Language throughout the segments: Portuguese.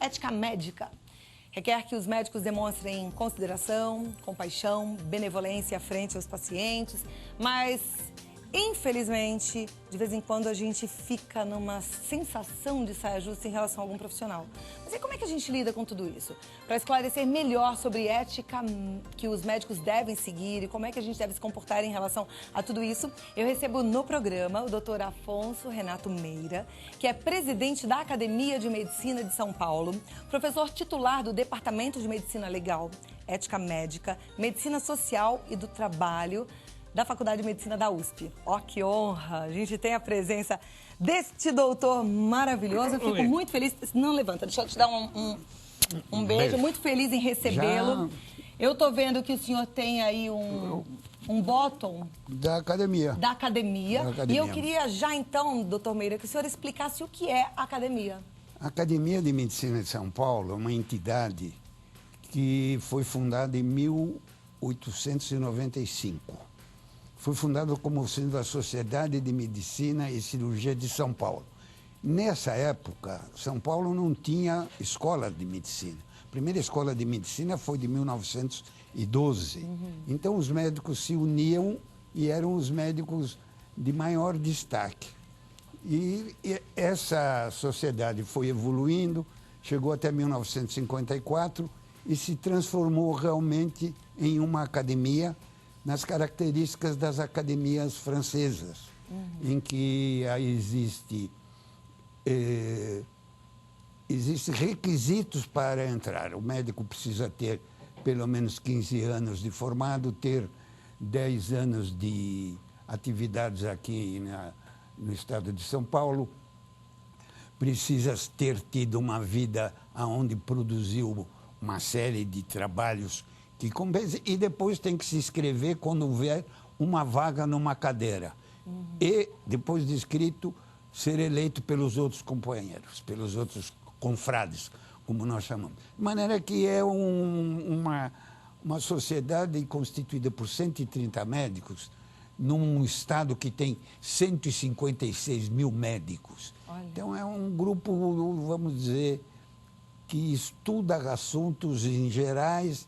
ética médica. Requer que os médicos demonstrem consideração, compaixão, benevolência frente aos pacientes, mas, infelizmente, de vez em quando a gente fica numa sensação de saia justa em relação a algum profissional. Mas e como é que a gente lida com tudo isso? Para esclarecer melhor sobre ética que os médicos devem seguir e como é que a gente deve se comportar em relação a tudo isso, eu recebo no programa o Dr. Afonso Renato Meira, que é presidente da Academia de Medicina de São Paulo, professor titular do Departamento de Medicina Legal, Ética Médica, Medicina Social e do Trabalho, da Faculdade de Medicina da USP. Ó, que honra! A gente tem a presença deste doutor maravilhoso. Eu fico muito feliz. Não levanta, deixa eu te dar um beijo. Muito feliz em recebê-lo. Eu tô vendo que o senhor tem aí um bottom da academia. Da academia. E eu queria já então, doutor Meira, que o senhor explicasse o que é a academia. A Academia de Medicina de São Paulo é uma entidade que foi fundada em 1895. Foi fundado como sendo a Sociedade de Medicina e Cirurgia de São Paulo. Nessa época, São Paulo não tinha escola de medicina. A primeira escola de medicina foi de 1912. Então, os médicos se uniam e eram os médicos de maior destaque. E essa sociedade foi evoluindo, chegou até 1954 e se transformou realmente em uma academia nas características das academias francesas, em que existem requisitos para entrar. O médico precisa ter pelo menos 15 anos de formado, ter 10 anos de atividades aqui no estado de São Paulo, precisa ter tido uma vida onde produziu uma série de trabalhos que compensa, e depois tem que se inscrever quando houver uma vaga numa cadeira. E, depois de inscrito, ser eleito pelos outros companheiros, pelos outros confrades, como nós chamamos. De maneira que é uma sociedade constituída por 130 médicos, num estado que tem 156 mil médicos. Olha. Então, é um grupo, vamos dizer, que estuda assuntos em gerais,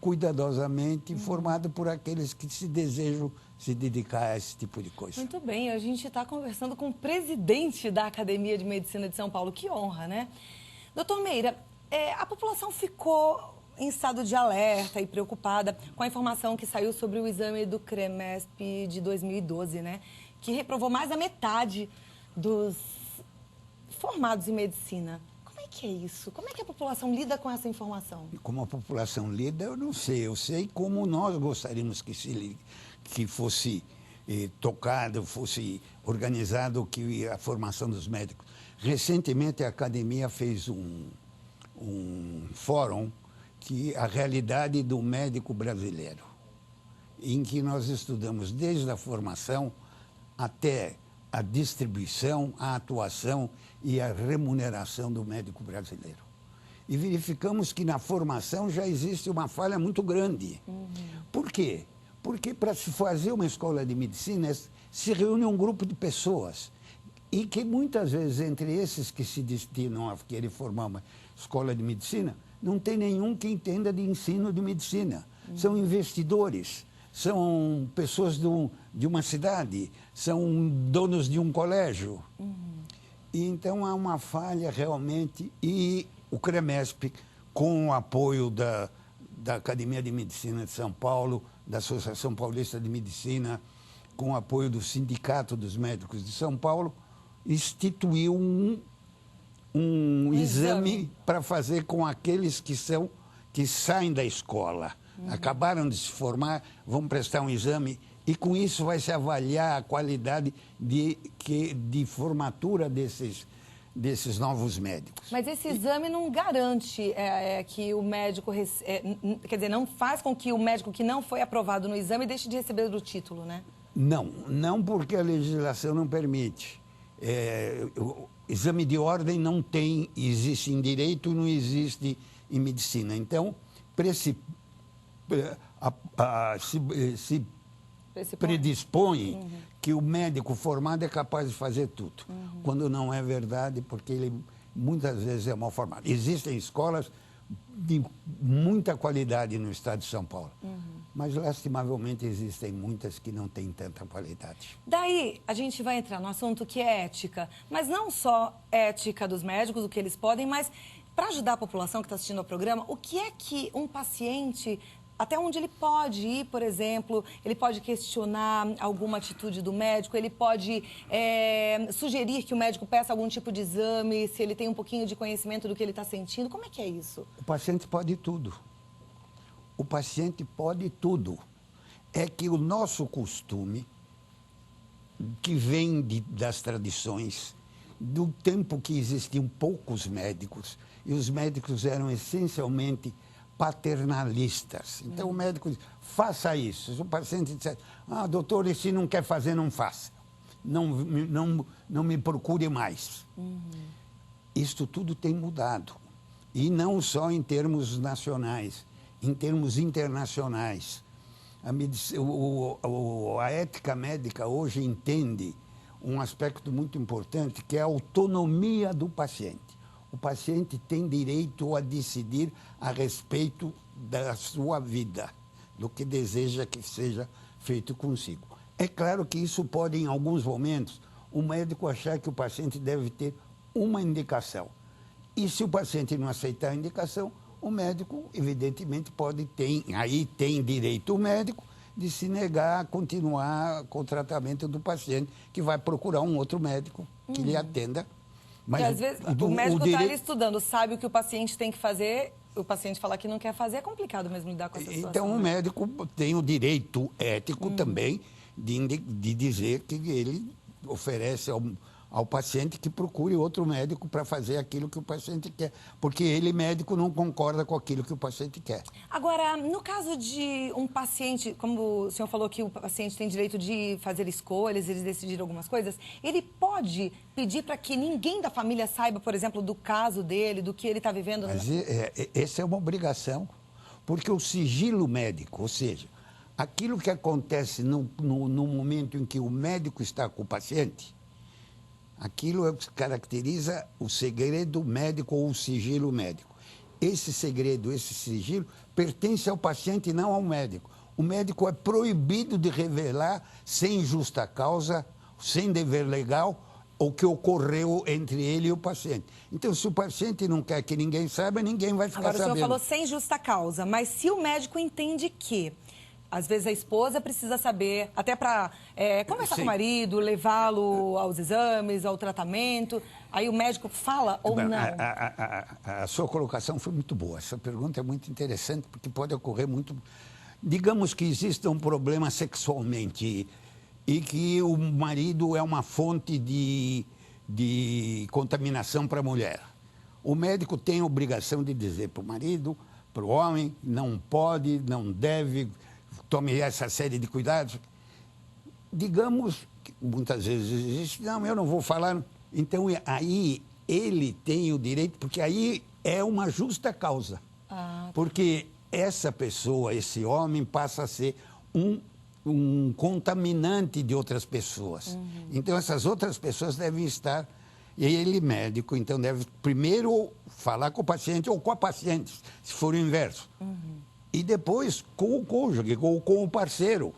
cuidadosamente, formado por aqueles que se desejam se dedicar a esse tipo de coisa. Muito bem, a gente está conversando com o presidente da Academia de Medicina de São Paulo. Que honra, né? Doutor Meira, a população ficou em estado de alerta e preocupada com a informação que saiu sobre o exame do CREMESP de 2012, né? Que reprovou mais da metade dos formados em medicina. Como é que é isso? Como é que a população lida com essa informação? Como a população lida, eu não sei. Eu sei como nós gostaríamos que fosse tocado, fosse organizado a formação dos médicos. Recentemente, a academia fez um fórum que a realidade do médico brasileiro, em que nós estudamos desde a formação até a distribuição, a atuação e a remuneração do médico brasileiro. E verificamos que na formação já existe uma falha muito grande. Por quê? Porque para se fazer uma escola de medicina se reúne um grupo de pessoas e que muitas vezes entre esses que se destinam a querer formar uma escola de medicina, não tem nenhum que entenda de ensino de medicina. São investidores, são pessoas de uma cidade, são donos de um colégio. E então há uma falha realmente, e o CREMESP, com o apoio da Academia de Medicina de São Paulo, da Associação Paulista de Medicina, com o apoio do Sindicato dos Médicos de São Paulo, instituiu um exame para fazer com aqueles que saem da escola, acabaram de se formar, vão prestar um exame, e com isso vai se avaliar a qualidade de formatura desses novos médicos. Mas esse exame não garante que o médico, quer dizer, não faz com que o médico que não foi aprovado no exame deixe de receber o título, né? Não porque a legislação não permite. O exame de ordem não existe em direito e não existe em medicina. Então, se predispõe que o médico formado é capaz de fazer tudo. Quando não é verdade, porque muitas vezes é mal formado. Existem escolas de muita qualidade no estado de São Paulo, mas lastimavelmente existem muitas que não têm tanta qualidade. Daí a gente vai entrar no assunto que é ética, mas não só ética dos médicos, o que eles podem, mas para ajudar a população que está assistindo ao programa, o que é que um paciente, até onde ele pode ir, por exemplo, ele pode questionar alguma atitude do médico, ele pode sugerir que o médico peça algum tipo de exame, se ele tem um pouquinho de conhecimento do que ele está sentindo, como é que é isso? O paciente pode tudo. O paciente pode tudo. É que o nosso costume, que vem das tradições, do tempo que existiam poucos médicos, e os médicos eram essencialmente paternalistas. Então o médico diz, faça isso. Se o paciente disser, doutor, e se não quer fazer, não faça. Não me procure mais. Isto tudo tem mudado. E não só em termos nacionais, em termos internacionais. A ética médica hoje entende um aspecto muito importante, que é a autonomia do paciente. O paciente tem direito a decidir a respeito da sua vida, do que deseja que seja feito consigo. É claro que isso pode, em alguns momentos, o médico achar que o paciente deve ter uma indicação. E se o paciente não aceitar a indicação, o médico, evidentemente, aí tem direito o médico de se negar a continuar com o tratamento do paciente, que vai procurar um outro médico que lhe atenda. Mas às vezes o médico está ali estudando, sabe o que o paciente tem que fazer, o paciente falar que não quer fazer, é complicado mesmo lidar com essa situação. Então o médico tem o direito ético também de dizer que ele oferece ao paciente que procure outro médico para fazer aquilo que o paciente quer, porque ele, médico, não concorda com aquilo que o paciente quer. Agora, no caso de um paciente, como o senhor falou que o paciente tem direito de fazer escolhas, ele decidir algumas coisas, ele pode pedir para que ninguém da família saiba, por exemplo, do caso dele, do que ele está vivendo? Mas essa é uma obrigação, porque o sigilo médico, ou seja, aquilo que acontece no momento em que o médico está com o paciente, aquilo é o que caracteriza o segredo médico ou o sigilo médico. Esse segredo, esse sigilo, pertence ao paciente e não ao médico. O médico é proibido de revelar, sem justa causa, sem dever legal, o que ocorreu entre ele e o paciente. Então, se o paciente não quer que ninguém saiba, ninguém vai ficar sabendo. Agora, o senhor falou sem justa causa, mas se o médico entende que às vezes a esposa precisa saber, até para conversar com o marido, levá-lo aos exames, ao tratamento. Aí o médico fala ou não? A sua colocação foi muito boa. Essa pergunta é muito interessante, porque pode ocorrer muito... Digamos que exista um problema sexualmente e que o marido é uma fonte de contaminação para a mulher. O médico tem a obrigação de dizer para o marido, para o homem, não pode, não deve... Tome essa série de cuidados. Digamos que muitas vezes existe, não, eu não vou falar. Então, aí ele tem o direito, porque aí é uma justa causa. Porque essa pessoa, esse homem, passa a ser um contaminante de outras pessoas. Então, essas outras pessoas devem estar... E ele, médico, então deve primeiro falar com o paciente ou com a paciente, se for o inverso. E depois com o cônjuge, com o parceiro.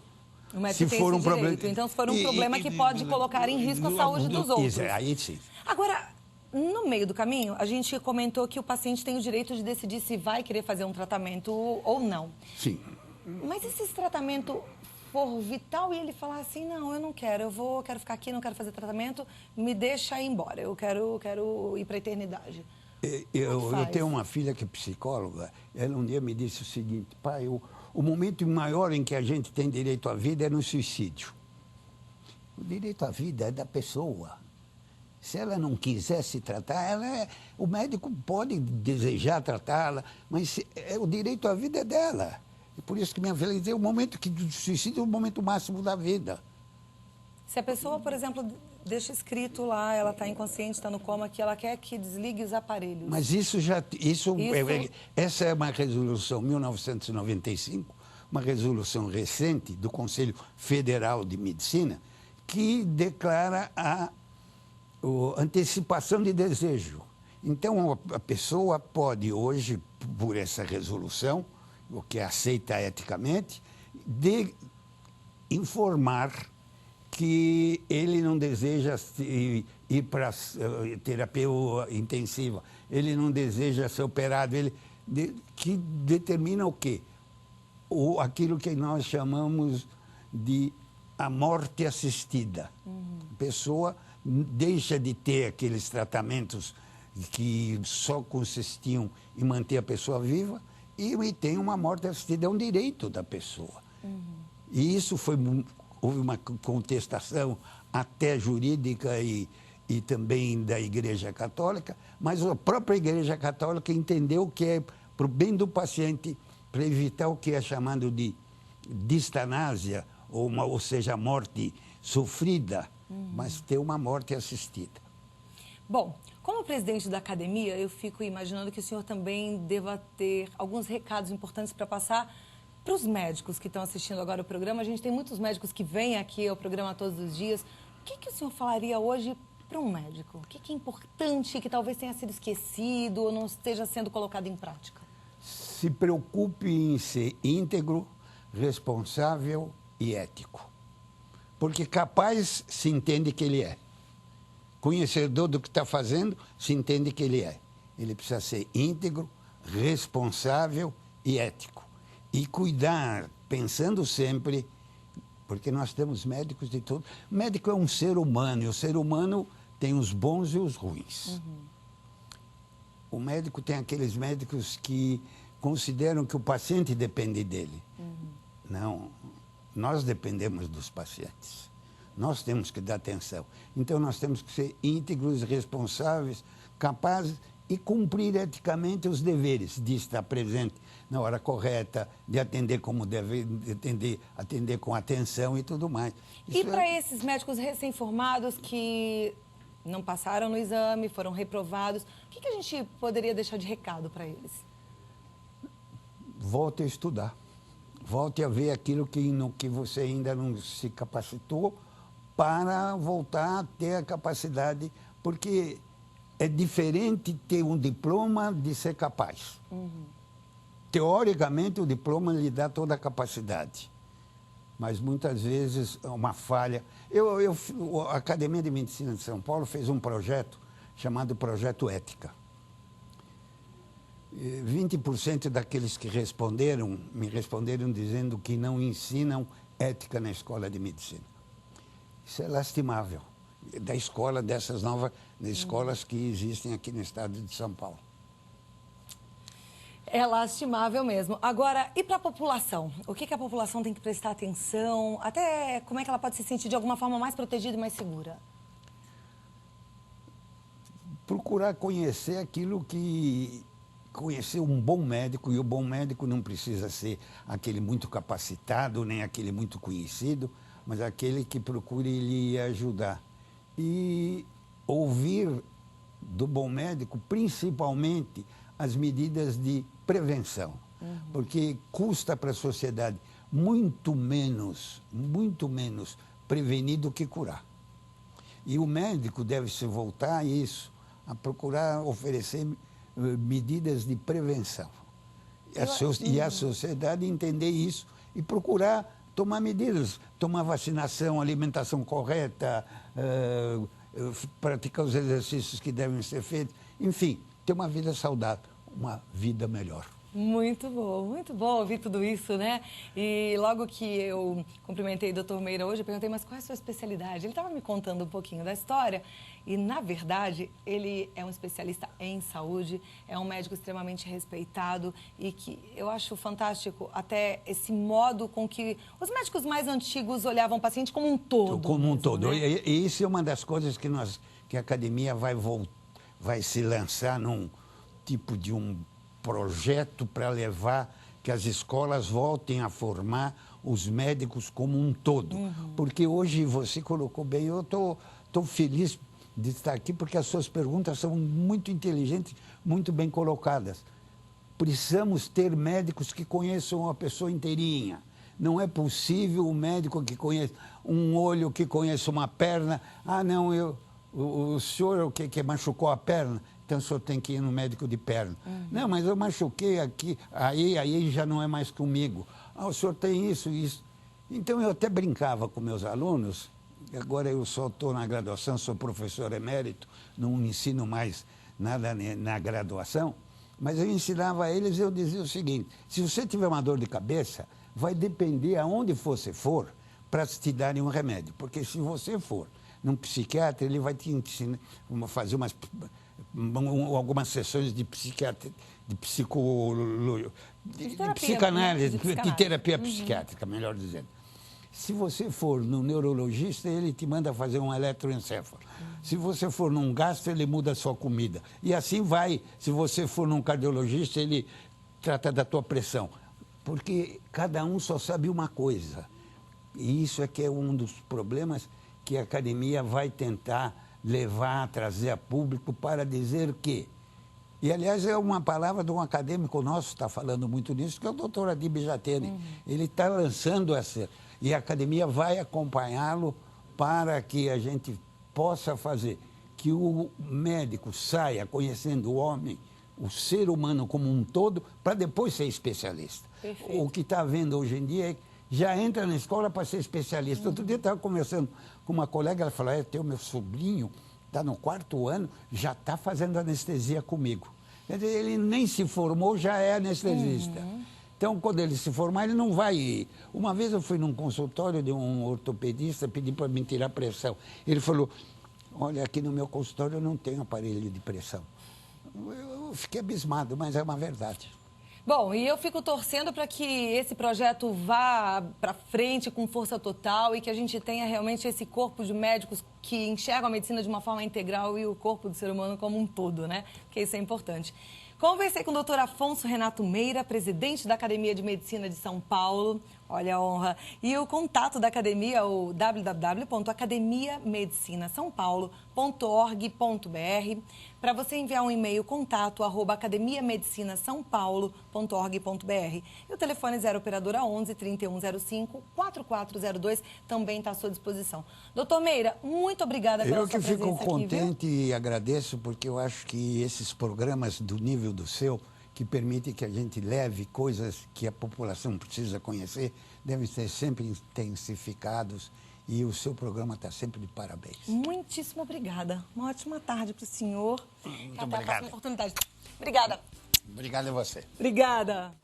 O médico tem esse direito. Então, se for um problema que pode colocar em risco a saúde dos outros. Aí sim. Agora, no meio do caminho, a gente comentou que o paciente tem o direito de decidir se vai querer fazer um tratamento ou não. Sim. Mas e se esse tratamento for vital e ele falar assim, não, eu não quero, quero ficar aqui, não quero fazer tratamento, me deixa ir embora, eu quero ir para a eternidade. Eu tenho uma filha que é psicóloga, ela um dia me disse o seguinte, pai, o momento maior em que a gente tem direito à vida é no suicídio. O direito à vida é da pessoa. Se ela não quiser se tratar, o médico pode desejar tratá-la, mas o direito à vida é dela. E por isso que minha filha diz, o momento do suicídio é o momento máximo da vida. Se a pessoa, por exemplo, deixa escrito lá, ela está inconsciente, está no coma, que ela quer que desligue os aparelhos. Mas essa é uma resolução 1995, uma resolução recente do Conselho Federal de Medicina, que declara a antecipação de desejo. Então, a pessoa pode hoje, por essa resolução, o que é aceita eticamente, de informar que ele não deseja ir para terapia intensiva, ele não deseja ser operado, que determina o quê? Aquilo que nós chamamos de a morte assistida. A pessoa deixa de ter aqueles tratamentos que só consistiam em manter a pessoa viva e tem uma morte assistida, é um direito da pessoa. E isso houve uma contestação até jurídica e também da Igreja Católica, mas a própria Igreja Católica entendeu que é para o bem do paciente, para evitar o que é chamado de distanásia, ou seja, a morte sofrida, mas ter uma morte assistida. Bom, como presidente da academia, eu fico imaginando que o senhor também deva ter alguns recados importantes para passar para os médicos que estão assistindo agora o programa. A gente tem muitos médicos que vêm aqui ao programa todos os dias. O que o senhor falaria hoje para um médico? O que é importante, que talvez tenha sido esquecido ou não esteja sendo colocado em prática? Se preocupe em ser íntegro, responsável e ético. Porque capaz se entende que ele é. Conhecedor do que está fazendo, se entende que ele é. Ele precisa ser íntegro, responsável e ético. E cuidar, pensando sempre, porque nós temos médicos de todo. O médico é um ser humano, e o ser humano tem os bons e os ruins. O médico tem aqueles médicos que consideram que o paciente depende dele. Não, nós dependemos dos pacientes. Nós temos que dar atenção. Então, nós temos que ser íntegros, responsáveis, capazes e cumprir eticamente os deveres de estar presente na hora correta, de atender como deve atender com atenção e tudo mais. E para esses médicos recém-formados que não passaram no exame, foram reprovados, o que a gente poderia deixar de recado para eles? Volte a estudar. Volte a ver aquilo no que você ainda não se capacitou, para voltar a ter a capacidade, porque é diferente ter um diploma de ser capaz. Teoricamente, o diploma lhe dá toda a capacidade, mas muitas vezes é uma falha. A Academia de Medicina de São Paulo fez um projeto chamado Projeto Ética. 20% daqueles que me responderam dizendo que não ensinam ética na escola de medicina. Isso é lastimável, da escola, dessas novas escolas que existem aqui no estado de São Paulo. É lastimável mesmo. Agora, e para a população? O que a população tem que prestar atenção? Até como é que ela pode se sentir de alguma forma mais protegida e mais segura? Procurar conhecer conhecer um bom médico, e o bom médico não precisa ser aquele muito capacitado, nem aquele muito conhecido, mas aquele que procure lhe ajudar. E ouvir do bom médico, principalmente, as medidas de prevenção. Porque custa para a sociedade muito menos prevenir do que curar. E o médico deve se voltar a isso, a procurar oferecer medidas de prevenção. E a sociedade entender isso e procurar tomar medidas, tomar vacinação, alimentação correta, praticar os exercícios que devem ser feitos, enfim, ter uma vida saudável, uma vida melhor. Muito bom ouvir tudo isso, né? E logo que eu cumprimentei o Dr. Meira hoje, eu perguntei, mas qual é a sua especialidade? Ele estava me contando um pouquinho da história e, na verdade, ele é um especialista em saúde, é um médico extremamente respeitado e que eu acho fantástico até esse modo com que os médicos mais antigos olhavam o paciente como um todo. Como um todo. Né? E isso é uma das coisas que a academia vai se lançar num tipo de um projeto para levar que as escolas voltem a formar os médicos como um todo. Porque hoje, você colocou bem, eu estou feliz de estar aqui porque as suas perguntas são muito inteligentes, muito bem colocadas. Precisamos ter médicos que conheçam a pessoa inteirinha. Não é possível um médico que conheça um olho, que conheça uma perna. Ah, não, o senhor que machucou a perna, então o senhor tem que ir no médico de perna. Não, mas eu machuquei aqui, aí já não é mais comigo. Ah, o senhor tem isso, isso. Então eu até brincava com meus alunos, agora eu só estou na graduação, sou professor emérito, não ensino mais nada na graduação, mas eu ensinava a eles, eu dizia o seguinte, se você tiver uma dor de cabeça, vai depender aonde você for para te darem um remédio. Porque se você for num psiquiatra, ele vai te ensinar, fazer algumas sessões de psiquiatra, de psicanálise, de terapia psiquiátrica, melhor dizendo. Se você for no neurologista, ele te manda fazer um eletroencefalo. Se você for num gastro, ele muda a sua comida. E assim vai. Se você for num cardiologista, ele trata da tua pressão. Porque cada um só sabe uma coisa. E isso é que é um dos problemas que a academia vai tentar levar, trazer a público para dizer que... E, aliás, é uma palavra de um acadêmico nosso que está falando muito nisso, que é o doutor Adib Jatene. Ele está lançando essa... E a academia vai acompanhá-lo para que a gente possa fazer que o médico saia conhecendo o homem, o ser humano como um todo, para depois ser especialista. Perfeito. O que está havendo hoje em dia é que já entra na escola para ser especialista. Outro dia eu estava conversando com uma colega, ela falou, tem o meu sobrinho, está no 4º ano, já está fazendo anestesia comigo. Quer dizer, ele nem se formou, já é anestesista. Então, quando ele se formar, ele não vai ir. Uma vez eu fui num consultório de um ortopedista, pedi para me tirar pressão. Ele falou, olha, aqui no meu consultório eu não tenho aparelho de pressão. Eu fiquei abismado, mas é uma verdade. Bom, e eu fico torcendo para que esse projeto vá para frente com força total e que a gente tenha realmente esse corpo de médicos que enxergam a medicina de uma forma integral e o corpo do ser humano como um todo, né? Porque isso é importante. Conversei com o doutor Afonso Renato Meira, presidente da Academia de Medicina de São Paulo. Olha a honra. E o contato da academia, o www.academiamedicinasaopaulo.org.br. Para você enviar um e-mail, contato@academiamedicinasaopaulo.org.br. E o telefone 0 operadora 11 3105 4402 também está à sua disposição. Doutor Meira, muito obrigada pela sua presença aqui. Eu que fico contente e agradeço, porque eu acho que esses programas do nível do seu, que permitem que a gente leve coisas que a população precisa conhecer, devem ser sempre intensificados. E o seu programa está sempre de parabéns. Muitíssimo obrigada. Uma ótima tarde para o senhor. Muito Até obrigado. a próxima oportunidade. Obrigada. Obrigado a você. Obrigada.